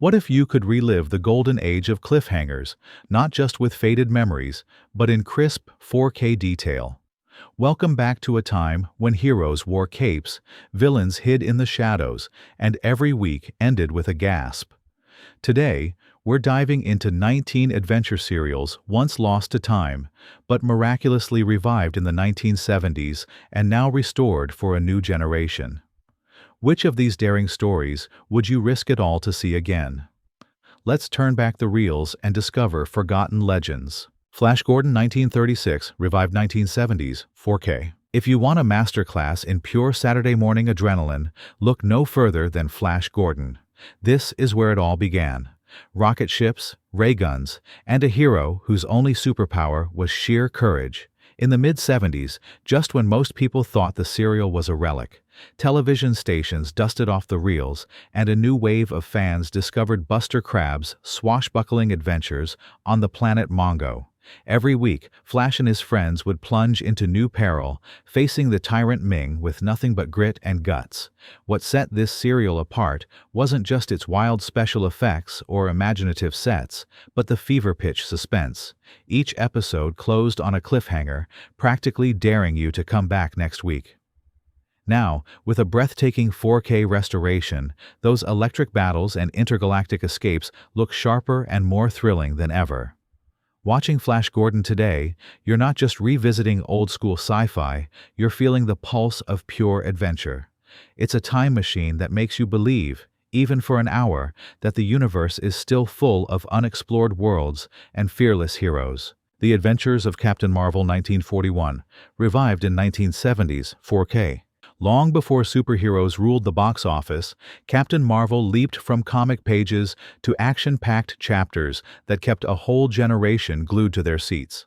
What if you could relive the golden age of cliffhangers, not just with faded memories, but in crisp 4K detail? Welcome back to a time when heroes wore capes, villains hid in the shadows, and every week ended with a gasp. Today, we're diving into 19 adventure serials once lost to time, but miraculously revived in the 1970s and now restored for a new generation. Which of these daring stories would you risk it all to see again? Let's turn back the reels and discover forgotten legends. Flash Gordon 1936, revived 1970s, 4K. If you want a masterclass in pure Saturday morning adrenaline, look no further than Flash Gordon. This is where it all began. Rocket ships, ray guns, and a hero whose only superpower was sheer courage. In the mid-70s, just when most people thought the serial was a relic, television stations dusted off the reels, and a new wave of fans discovered Buster Crabbe's swashbuckling adventures on the planet Mongo. Every week, Flash and his friends would plunge into new peril, facing the tyrant Ming with nothing but grit and guts. What set this serial apart wasn't just its wild special effects or imaginative sets, but the fever-pitch suspense. Each episode closed on a cliffhanger, practically daring you to come back next week. Now, with a breathtaking 4K restoration, those electric battles and intergalactic escapes look sharper and more thrilling than ever. Watching Flash Gordon today, you're not just revisiting old-school sci-fi, you're feeling the pulse of pure adventure. It's a time machine that makes you believe, even for an hour, that the universe is still full of unexplored worlds and fearless heroes. The Adventures of Captain Marvel 1941, revived in 1970s, 4K. Long before superheroes ruled the box office, Captain Marvel leaped from comic pages to action-packed chapters that kept a whole generation glued to their seats.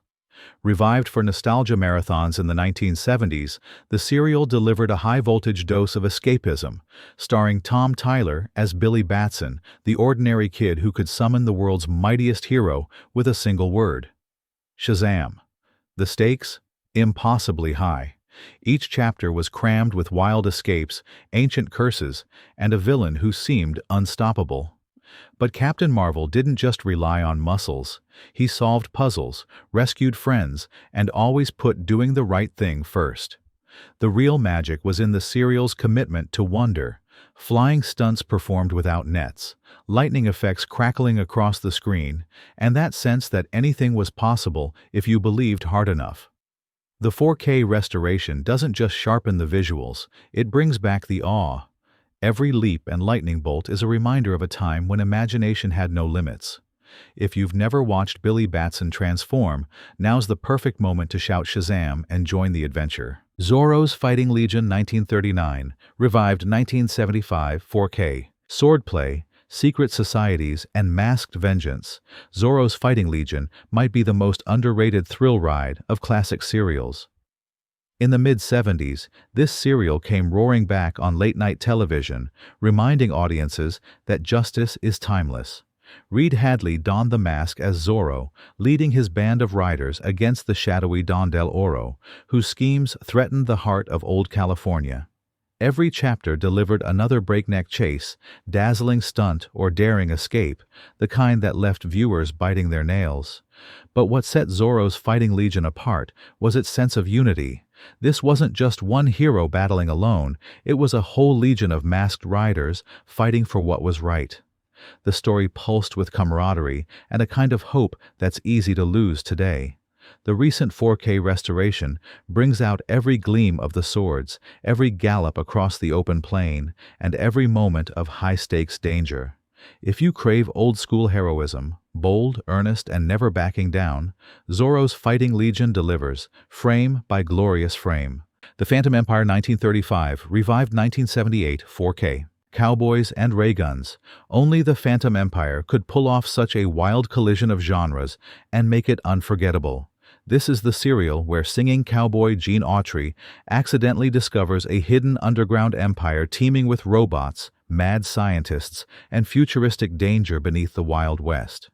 Revived for nostalgia marathons in the 1970s, the serial delivered a high-voltage dose of escapism, starring Tom Tyler as Billy Batson, the ordinary kid who could summon the world's mightiest hero with a single word: Shazam. The stakes? Impossibly high. Each chapter was crammed with wild escapes, ancient curses, and a villain who seemed unstoppable. But Captain Marvel didn't just rely on muscles. He solved puzzles, rescued friends, and always put doing the right thing first. The real magic was in the serial's commitment to wonder. Flying stunts performed without nets, lightning effects crackling across the screen, and that sense that anything was possible if you believed hard enough. The 4K restoration doesn't just sharpen the visuals, it brings back the awe. Every leap and lightning bolt is a reminder of a time when imagination had no limits. If you've never watched Billy Batson transform, now's the perfect moment to shout Shazam and join the adventure. Zorro's Fighting Legion 1939, revived 1975, 4K. Swordplay, secret societies, and masked vengeance, Zorro's Fighting Legion might be the most underrated thrill ride of classic serials. In the mid-70s, this serial came roaring back on late-night television, reminding audiences that justice is timeless. Reed Hadley donned the mask as Zorro, leading his band of riders against the shadowy Don Del Oro, whose schemes threatened the heart of old California. Every chapter delivered another breakneck chase, dazzling stunt, or daring escape, the kind that left viewers biting their nails. But what set Zorro's Fighting Legion apart was its sense of unity. This wasn't just one hero battling alone, it was a whole legion of masked riders fighting for what was right. The story pulsed with camaraderie and a kind of hope that's easy to lose today. The recent 4K restoration brings out every gleam of the swords, every gallop across the open plain, and every moment of high-stakes danger. If you crave old-school heroism, bold, earnest, and never backing down, Zorro's Fighting Legion delivers, frame by glorious frame. The Phantom Empire 1935, revived 1978, 4K. Cowboys and ray guns. Only the Phantom Empire could pull off such a wild collision of genres and make it unforgettable. This is the serial where singing cowboy Gene Autry accidentally discovers a hidden underground empire teeming with robots, mad scientists, and futuristic danger beneath the Wild West.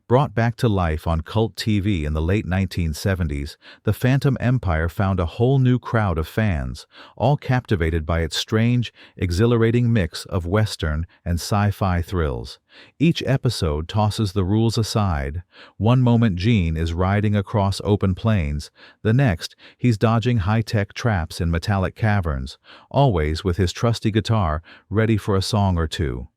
Brought back to life on cult TV in the late 1970s, The Phantom Empire found a whole new crowd of fans, all captivated by its strange, exhilarating mix of Western and sci-fi thrills. Each episode tosses the rules aside. One moment Gene is riding across open plains, the next he's dodging high-tech traps in metallic caverns, always with his trusty guitar ready for a song or two.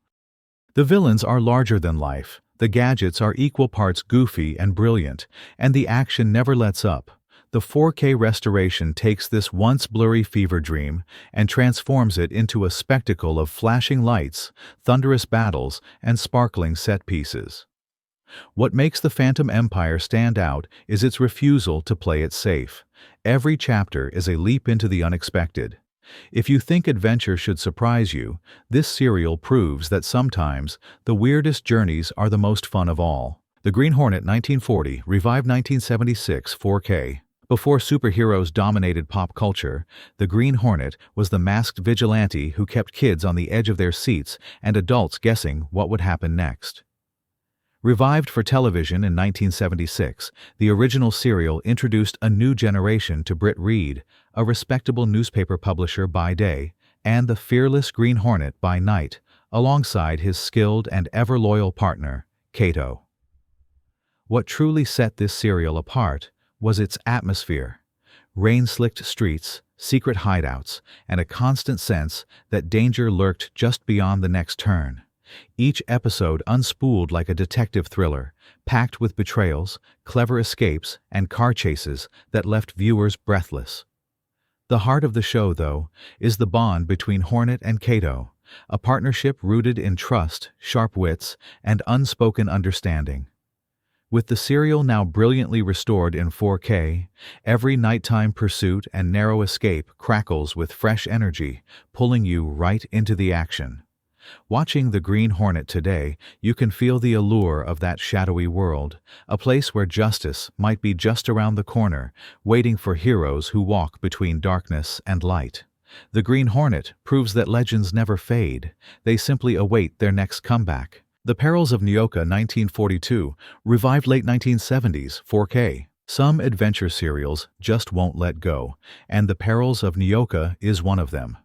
The villains are larger than life, the gadgets are equal parts goofy and brilliant, and the action never lets up. The 4K restoration takes this once blurry fever dream and transforms it into a spectacle of flashing lights, thunderous battles, and sparkling set pieces. What makes The Phantom Empire stand out is its refusal to play it safe. Every chapter is a leap into the unexpected. If you think adventure should surprise you, this serial proves that sometimes the weirdest journeys are the most fun of all. The Green Hornet 1940, revived 1976, 4K. Before superheroes dominated pop culture, the Green Hornet was the masked vigilante who kept kids on the edge of their seats and adults guessing what would happen next. Revived for television in 1976, the original serial introduced a new generation to Britt Reed, a respectable newspaper publisher by day, and the fearless Green Hornet by night, alongside his skilled and ever-loyal partner, Kato. What truly set this serial apart was its atmosphere. Rain-slicked streets, secret hideouts, and a constant sense that danger lurked just beyond the next turn. Each episode unspooled like a detective thriller, packed with betrayals, clever escapes, and car chases that left viewers breathless. The heart of the show, though, is the bond between Hornet and Kato, a partnership rooted in trust, sharp wits, and unspoken understanding. With the serial now brilliantly restored in 4K, every nighttime pursuit and narrow escape crackles with fresh energy, pulling you right into the action. Watching The Green Hornet today, you can feel the allure of that shadowy world, a place where justice might be just around the corner, waiting for heroes who walk between darkness and light. The Green Hornet proves that legends never fade, they simply await their next comeback. The Perils of Nyoka 1942, revived late 1970s, 4K. Some adventure serials just won't let go, and The Perils of Nyoka is one of them.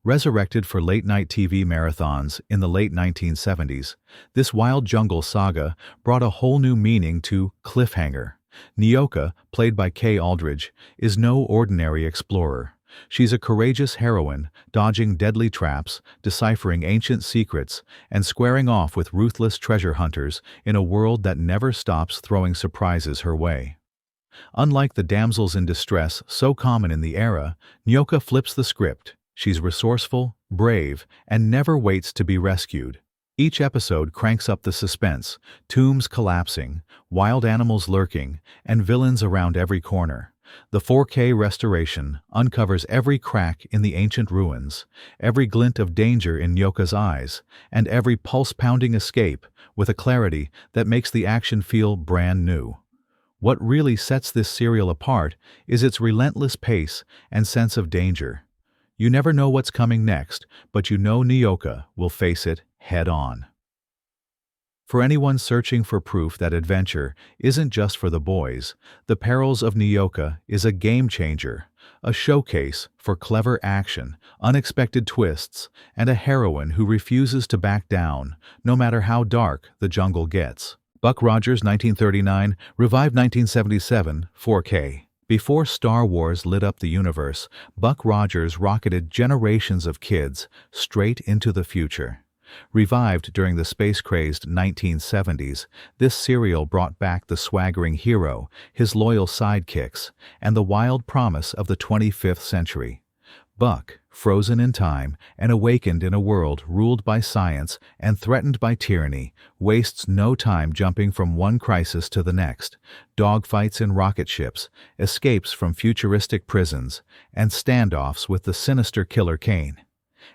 Resurrected for late-night TV marathons in the late 1970s, this wild jungle saga brought a whole new meaning to cliffhanger. Nyoka, played by Kay Aldridge, is no ordinary explorer. She's a courageous heroine, dodging deadly traps, deciphering ancient secrets, and squaring off with ruthless treasure hunters in a world that never stops throwing surprises her way. Unlike the damsels in distress so common in the era, Nyoka flips the script. She's resourceful, brave, and never waits to be rescued. Each episode cranks up the suspense, tombs collapsing, wild animals lurking, and villains around every corner. The 4K restoration uncovers every crack in the ancient ruins, every glint of danger in Nyoka's eyes, and every pulse-pounding escape with a clarity that makes the action feel brand new. What really sets this serial apart is its relentless pace and sense of danger. You never know what's coming next, but you know Nyoka will face it head-on. For anyone searching for proof that adventure isn't just for the boys, The Perils of Nyoka is a game-changer, a showcase for clever action, unexpected twists, and a heroine who refuses to back down, no matter how dark the jungle gets. Buck Rogers 1939, revived 1977, 4K. Before Star Wars lit up the universe, Buck Rogers rocketed generations of kids straight into the future. Revived during the space-crazed 1970s, this serial brought back the swaggering hero, his loyal sidekicks, and the wild promise of the 25th century. Buck, frozen in time and awakened in a world ruled by science and threatened by tyranny, wastes no time jumping from one crisis to the next. Dogfights in rocket ships, escapes from futuristic prisons, and standoffs with the sinister Killer Kane.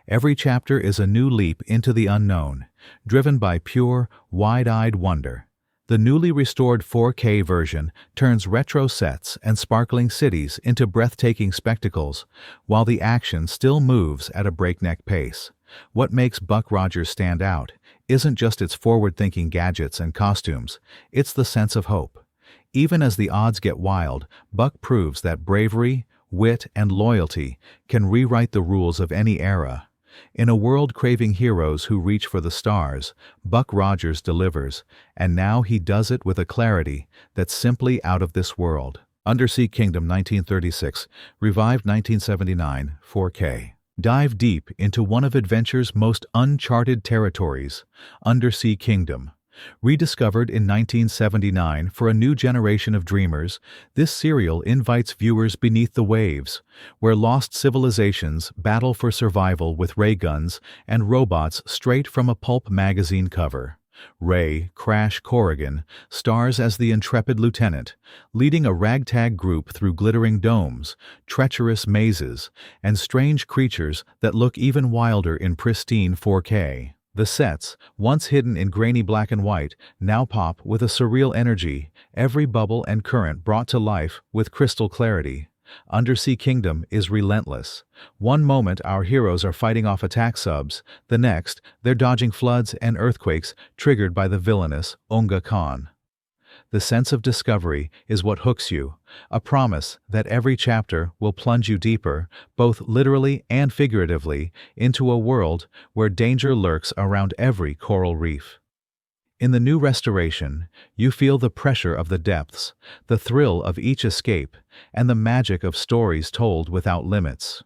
Every chapter is a new leap into the unknown, driven by pure, wide-eyed wonder. The newly restored 4K version turns retro sets and sparkling cities into breathtaking spectacles, while the action still moves at a breakneck pace. What makes Buck Rogers stand out isn't just its forward-thinking gadgets and costumes, it's the sense of hope. Even as the odds get wild, Buck proves that bravery, wit, and loyalty can rewrite the rules of any era. In a world craving heroes who reach for the stars, Buck Rogers delivers, and now he does it with a clarity that's simply out of this world. Undersea Kingdom 1936, revived 1979, 4K. Dive deep into one of adventure's most uncharted territories, Undersea Kingdom. Rediscovered in 1979 for a new generation of dreamers, this serial invites viewers beneath the waves, where lost civilizations battle for survival with ray guns and robots straight from a pulp magazine cover. Ray Crash Corrigan stars as the intrepid lieutenant, leading a ragtag group through glittering domes, treacherous mazes, and strange creatures that look even wilder in pristine 4K. The sets, once hidden in grainy black and white, now pop with a surreal energy, every bubble and current brought to life with crystal clarity. Undersea Kingdom is relentless. One moment our heroes are fighting off attack subs, the next, they're dodging floods and earthquakes triggered by the villainous Unga Khan. The sense of discovery is what hooks you, a promise that every chapter will plunge you deeper, both literally and figuratively, into a world where danger lurks around every coral reef. In the new restoration, you feel the pressure of the depths, the thrill of each escape, and the magic of stories told without limits.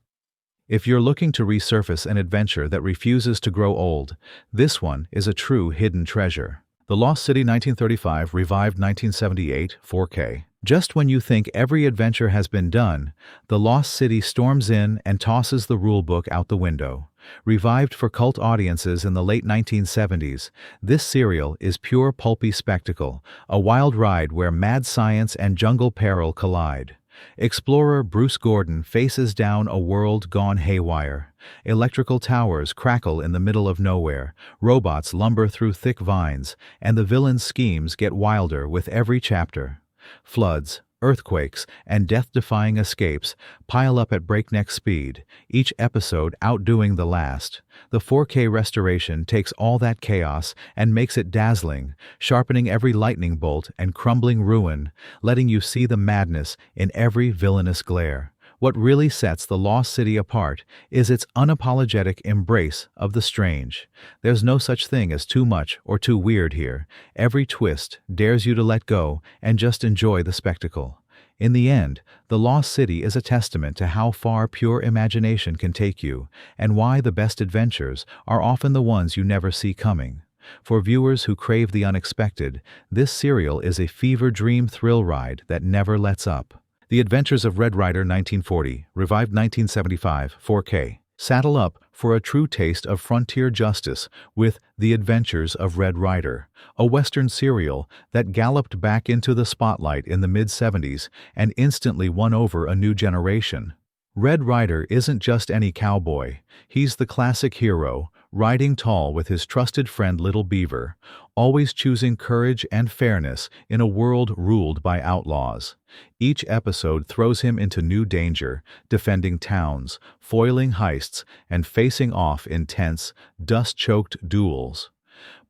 If you're looking to resurface an adventure that refuses to grow old, this one is a true hidden treasure. The Lost City 1935, revived 1978, 4K. Just when you think every adventure has been done, the Lost City storms in and tosses the rulebook out the window. Revived for cult audiences in the late 1970s, this serial is pure pulpy spectacle, a wild ride where mad science and jungle peril collide. Explorer Bruce Gordon faces down a world gone haywire. Electrical towers crackle in the middle of nowhere, robots lumber through thick vines, and the villain's schemes get wilder with every chapter. Floods, earthquakes, and death-defying escapes pile up at breakneck speed, each episode outdoing the last. The 4K restoration takes all that chaos and makes it dazzling, sharpening every lightning bolt and crumbling ruin, letting you see the madness in every villainous glare. What really sets The Lost City apart is its unapologetic embrace of the strange. There's no such thing as too much or too weird here. Every twist dares you to let go and just enjoy the spectacle. In the end, The Lost City is a testament to how far pure imagination can take you, and why the best adventures are often the ones you never see coming. For viewers who crave the unexpected, this serial is a fever dream thrill ride that never lets up. The Adventures of Red Ryder 1940, revived 1975, 4K. Saddle up for a true taste of frontier justice with The Adventures of Red Ryder, a Western serial that galloped back into the spotlight in the mid-70s and instantly won over a new generation. Red Ryder isn't just any cowboy, he's the classic hero, riding tall with his trusted friend Little Beaver, always choosing courage and fairness in a world ruled by outlaws. Each episode throws him into new danger, defending towns, foiling heists, and facing off intense, dust-choked duels.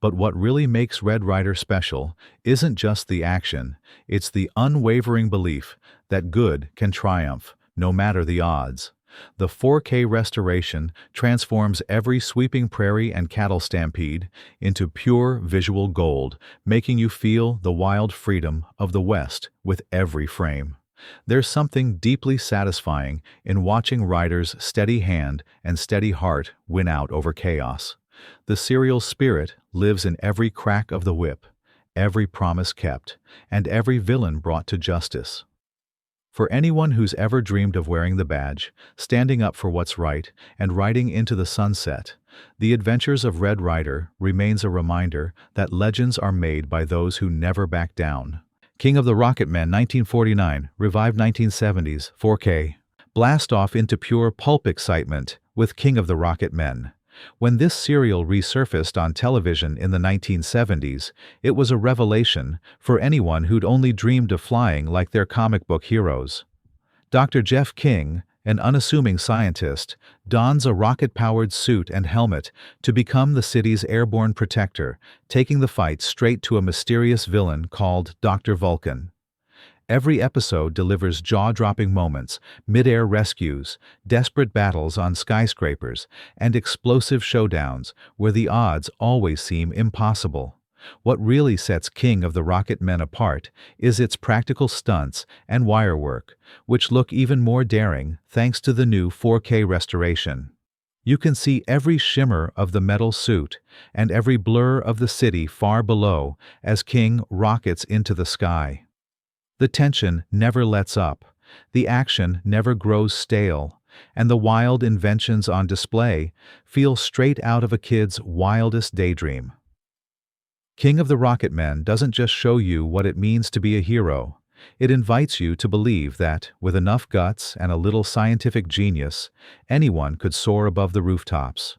But what really makes Red Ryder special isn't just the action, it's the unwavering belief that good can triumph, no matter the odds. The 4K restoration transforms every sweeping prairie and cattle stampede into pure visual gold, making you feel the wild freedom of the West with every frame. There's something deeply satisfying in watching riders' steady hand and steady heart win out over chaos. The serial's spirit lives in every crack of the whip, every promise kept, and every villain brought to justice. For anyone who's ever dreamed of wearing the badge, standing up for what's right, and riding into the sunset, The Adventures of Red Ryder remains a reminder that legends are made by those who never back down. King of the Rocket Men 1949, revived 1970s, 4K. Blast off into pure pulp excitement with King of the Rocket Men. When this serial resurfaced on television in the 1970s, it was a revelation for anyone who'd only dreamed of flying like their comic book heroes. Dr. Jeff King, An unassuming scientist, dons a rocket-powered suit and helmet to become the city's airborne protector, taking the fight straight to a mysterious villain called Dr. Vulcan. Every episode delivers jaw-dropping moments, mid-air rescues, desperate battles on skyscrapers, and explosive showdowns where the odds always seem impossible. What really sets King of the Rocket Men apart is its practical stunts and wirework, which look even more daring thanks to the new 4K restoration. You can see every shimmer of the metal suit and every blur of the city far below as King rockets into the sky. The tension never lets up, the action never grows stale, and the wild inventions on display feel straight out of a kid's wildest daydream. King of the Rocket Men doesn't just show you what it means to be a hero. It invites you to believe that, with enough guts and a little scientific genius, anyone could soar above the rooftops.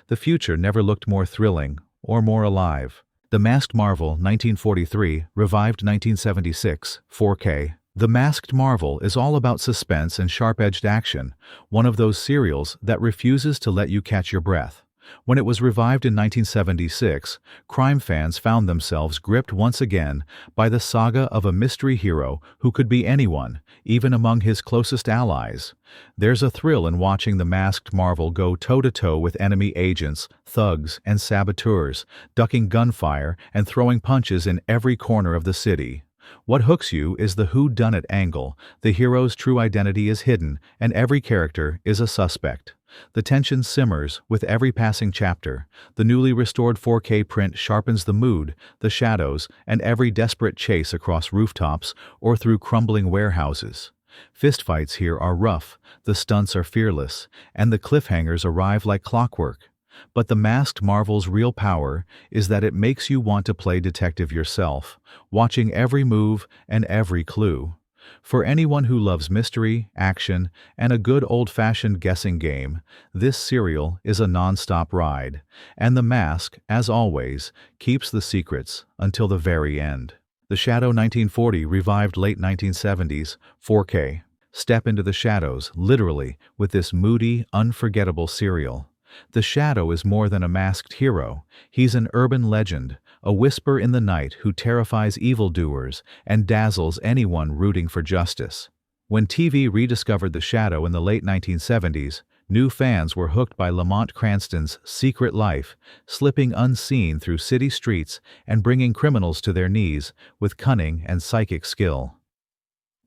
The future never looked more thrilling or more alive. The Masked Marvel, 1943, revived 1976, 4K. The Masked Marvel is all about suspense and sharp-edged action, one of those serials that refuses to let you catch your breath. When it was revived in 1976, crime fans found themselves gripped once again by the saga of a mystery hero who could be anyone, even among his closest allies. There's a thrill in watching the Masked Marvel go toe-to-toe with enemy agents, thugs, and saboteurs, ducking gunfire and throwing punches in every corner of the city. What hooks you is the who-done-it angle. The hero's true identity is hidden, and every character is a suspect. The tension simmers with every passing chapter. The newly restored 4K print sharpens the mood, the shadows, and every desperate chase across rooftops or through crumbling warehouses. Fistfights here are rough, the stunts are fearless, and the cliffhangers arrive like clockwork. But the Masked Marvel's real power is that it makes you want to play detective yourself, watching every move and every clue. For anyone who loves mystery, action, and a good old-fashioned guessing game, this serial is a non-stop ride, and The Mask, as always, keeps the secrets until the very end. The Shadow 1940 revived late 1970s, 4K. Step into the shadows, literally, with this moody, unforgettable serial. The Shadow is more than a masked hero. He's an urban legend, a whisper in the night who terrifies evildoers and dazzles anyone rooting for justice. When TV rediscovered The Shadow in the late 1970s, new fans were hooked by Lamont Cranston's secret life, slipping unseen through city streets and bringing criminals to their knees with cunning and psychic skill.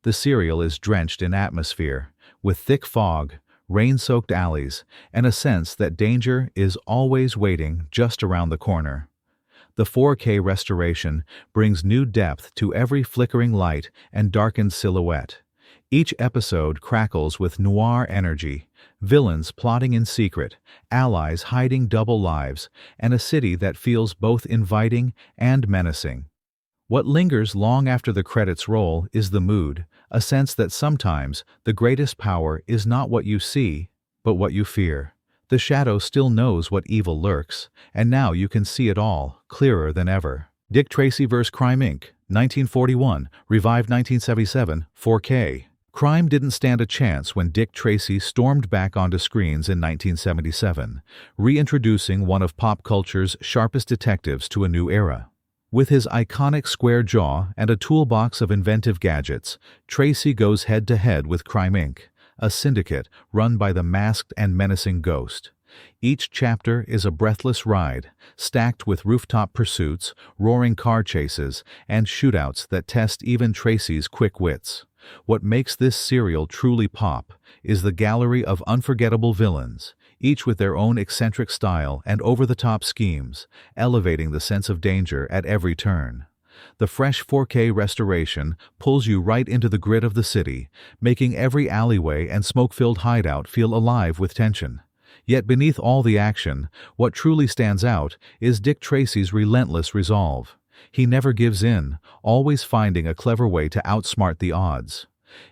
The serial is drenched in atmosphere, with thick fog, rain-soaked alleys, and a sense that danger is always waiting just around the corner. The 4K restoration brings new depth to every flickering light and darkened silhouette. Each episode crackles with noir energy, villains plotting in secret, allies hiding double lives, and a city that feels both inviting and menacing. What lingers long after the credits roll is the mood, a sense that sometimes the greatest power is not what you see, but what you fear. The Shadow still knows what evil lurks, and now you can see it all, clearer than ever. Dick Tracy vs. Crime Inc., 1941, revived 1977, 4K. Crime didn't stand a chance when Dick Tracy stormed back onto screens in 1977, reintroducing one of pop culture's sharpest detectives to a new era. With his iconic square jaw and a toolbox of inventive gadgets, Tracy goes head-to-head with Crime Inc., a syndicate run by the masked and menacing Ghost. Each chapter is a breathless ride, stacked with rooftop pursuits, roaring car chases, and shootouts that test even Tracy's quick wits. What makes this serial truly pop is the gallery of unforgettable villains, each with their own eccentric style and over-the-top schemes, elevating the sense of danger at every turn. The fresh 4K restoration pulls you right into the grit of the city, making every alleyway and smoke-filled hideout feel alive with tension. Yet beneath all the action, what truly stands out is Dick Tracy's relentless resolve. He never gives in, always finding a clever way to outsmart the odds.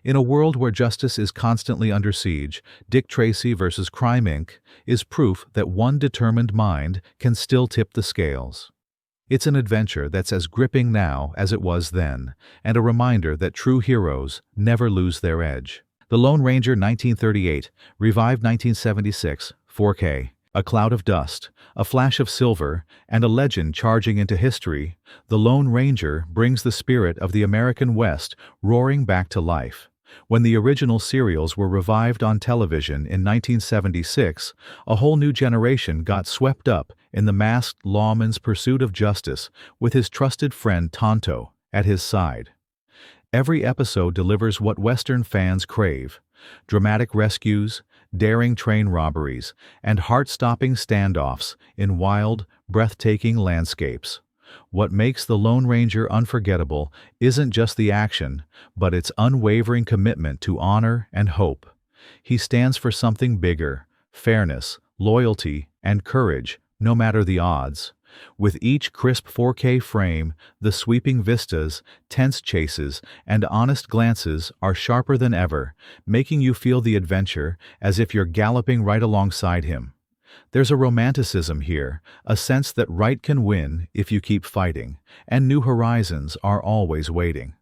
In a world where justice is constantly under siege, Dick Tracy vs. Crime Inc. is proof that one determined mind can still tip the scales. It's an adventure that's as gripping now as it was then, and a reminder that true heroes never lose their edge. The Lone Ranger 1938, revived 1976, 4K. A cloud of dust, a flash of silver, and a legend charging into history, The Lone Ranger brings the spirit of the American West roaring back to life. When the original serials were revived on television in 1976, a whole new generation got swept up in the masked lawman's pursuit of justice with his trusted friend Tonto at his side. Every episode delivers what Western fans crave: dramatic rescues, daring train robberies, and heart-stopping standoffs in wild, breathtaking landscapes. What makes The Lone Ranger unforgettable isn't just the action, but its unwavering commitment to honor and hope. He stands for something bigger: fairness, loyalty, and courage, no matter the odds. With each crisp 4K frame, the sweeping vistas, tense chases, and honest glances are sharper than ever, making you feel the adventure as if you're galloping right alongside him. There's a romanticism here, a sense that right can win if you keep fighting, and new horizons are always waiting.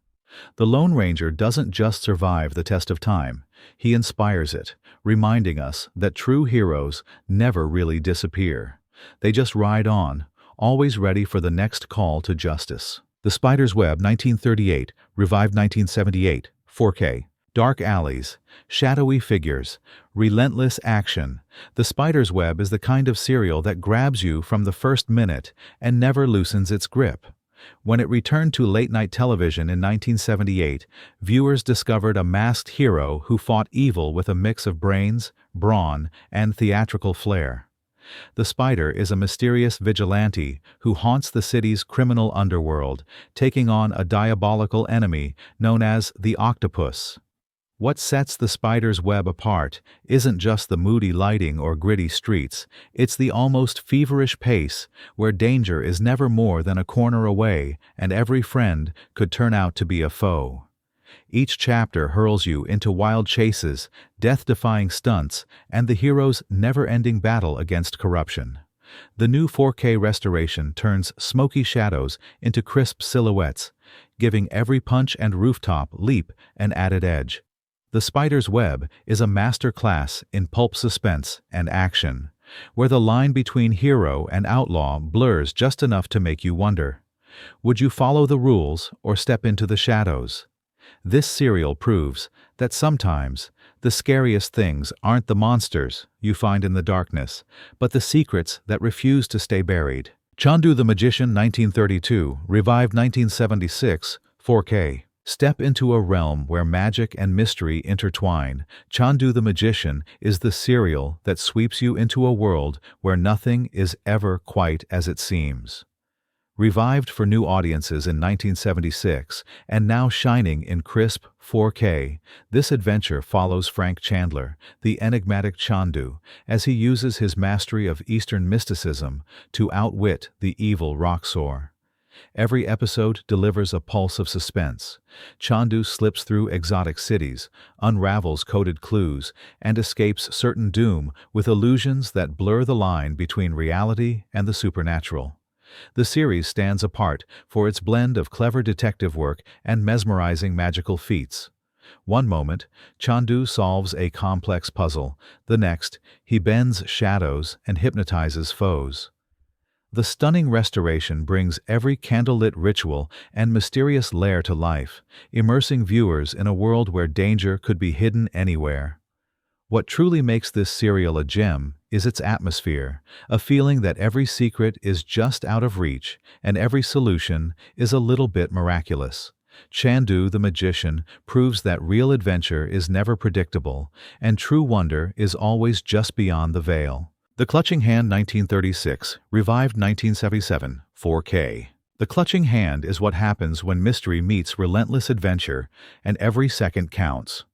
The Lone Ranger doesn't just survive the test of time, he inspires it, reminding us that true heroes never really disappear. They just ride on, always ready for the next call to justice. The Spider's Web 1938, revived 1978, 4K. Dark alleys, shadowy figures, relentless action. The Spider's Web is the kind of serial that grabs you from the first minute and never loosens its grip. When it returned to late-night television in 1978, viewers discovered a masked hero who fought evil with a mix of brains, brawn, and theatrical flair. The Spider is a mysterious vigilante who haunts the city's criminal underworld, taking on a diabolical enemy known as the Octopus. What sets The Spider's Web apart isn't just the moody lighting or gritty streets, it's the almost feverish pace, where danger is never more than a corner away and every friend could turn out to be a foe. Each chapter hurls you into wild chases, death-defying stunts, and the hero's never-ending battle against corruption. The new 4K restoration turns smoky shadows into crisp silhouettes, giving every punch and rooftop leap an added edge. The Spider's Web is a master class in pulp suspense and action, where the line between hero and outlaw blurs just enough to make you wonder. Would you follow the rules or step into the shadows? This serial proves that sometimes the scariest things aren't the monsters you find in the darkness, but the secrets that refuse to stay buried. Chandu the Magician 1932, revived 1976, 4K. Step into a realm where magic and mystery intertwine. Chandu the Magician is the serial that sweeps you into a world where nothing is ever quite as it seems. Revived for new audiences in 1976 and now shining in crisp 4K, this adventure follows Frank Chandler, the enigmatic Chandu, as he uses his mastery of Eastern mysticism to outwit the evil Roxor. Every episode delivers a pulse of suspense. Chandu slips through exotic cities, unravels coded clues, and escapes certain doom with illusions that blur the line between reality and the supernatural. The series stands apart for its blend of clever detective work and mesmerizing magical feats. One moment, Chandu solves a complex puzzle. The next, he bends shadows and hypnotizes foes. The stunning restoration brings every candlelit ritual and mysterious lair to life, immersing viewers in a world where danger could be hidden anywhere. What truly makes this serial a gem is its atmosphere, a feeling that every secret is just out of reach and every solution is a little bit miraculous. Chandu the Magician proves that real adventure is never predictable and true wonder is always just beyond the veil. The Clutching Hand 1936, revived 1977, 4K. The Clutching Hand is what happens when mystery meets relentless adventure and every second counts.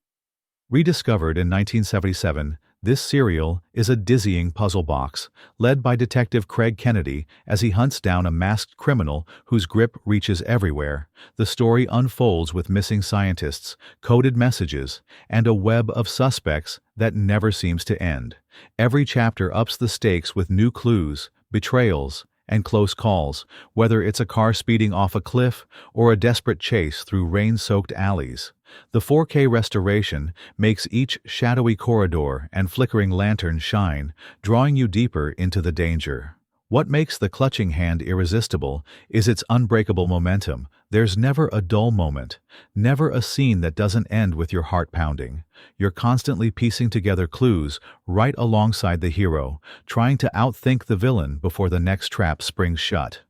Rediscovered in 1977, this serial is a dizzying puzzle box, led by Detective Craig Kennedy as he hunts down a masked criminal whose grip reaches everywhere. The story unfolds with missing scientists, coded messages, and a web of suspects that never seems to end. Every chapter ups the stakes with new clues, betrayals, And close calls, whether it's a car speeding off a cliff or a desperate chase through rain-soaked alleys. The 4K restoration makes each shadowy corridor and flickering lantern shine, drawing you deeper into the danger. What makes The Clutching Hand irresistible is its unbreakable momentum. There's never a dull moment, never a scene that doesn't end with your heart pounding. You're constantly piecing together clues right alongside the hero, trying to outthink the villain before the next trap springs shut.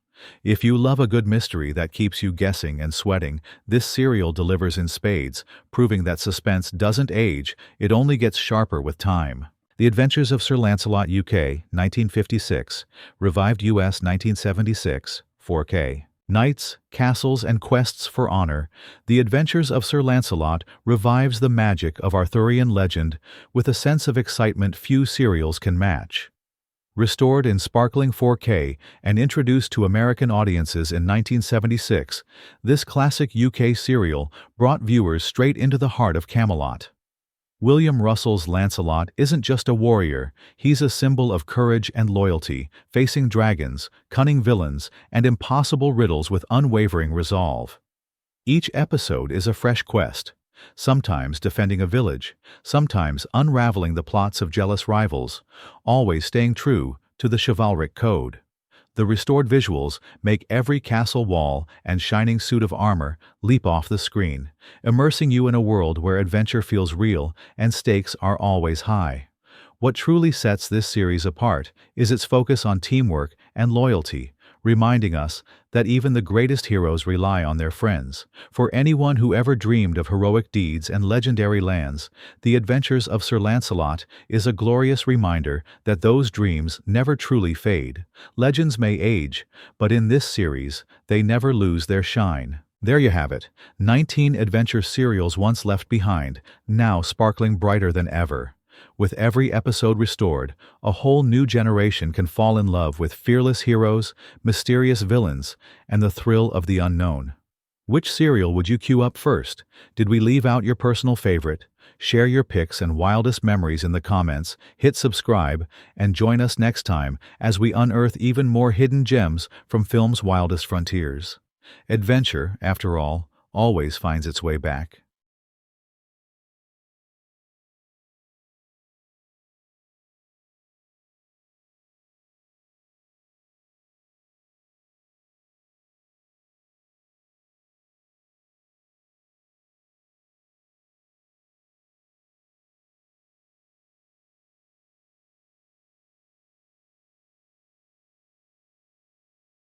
If you love a good mystery that keeps you guessing and sweating, this serial delivers in spades, proving that suspense doesn't age, it only gets sharper with time. The Adventures of Sir Lancelot UK, 1956, revived US 1976, 4K. Knights, castles, and quests for honor, The Adventures of Sir Lancelot revives the magic of Arthurian legend with a sense of excitement few serials can match. Restored in sparkling 4K and introduced to American audiences in 1976, this classic UK serial brought viewers straight into the heart of Camelot. William Russell's Lancelot isn't just a warrior, he's a symbol of courage and loyalty, facing dragons, cunning villains, and impossible riddles with unwavering resolve. Each episode is a fresh quest, sometimes defending a village, sometimes unraveling the plots of jealous rivals, always staying true to the chivalric code. The restored visuals make every castle wall and shining suit of armor leap off the screen, immersing you in a world where adventure feels real and stakes are always high. What truly sets this series apart is its focus on teamwork and loyalty, reminding us that even the greatest heroes rely on their friends. For anyone who ever dreamed of heroic deeds and legendary lands, The Adventures of Sir Lancelot is a glorious reminder that those dreams never truly fade. Legends may age, but in this series, they never lose their shine. There you have it, 19 adventure serials once left behind, now sparkling brighter than ever. With every episode restored, a whole new generation can fall in love with fearless heroes, mysterious villains, and the thrill of the unknown. Which serial would you queue up first? Did we leave out your personal favorite? Share your picks and wildest memories in the comments, hit subscribe, and join us next time as we unearth even more hidden gems from film's wildest frontiers. Adventure, after all, always finds its way back.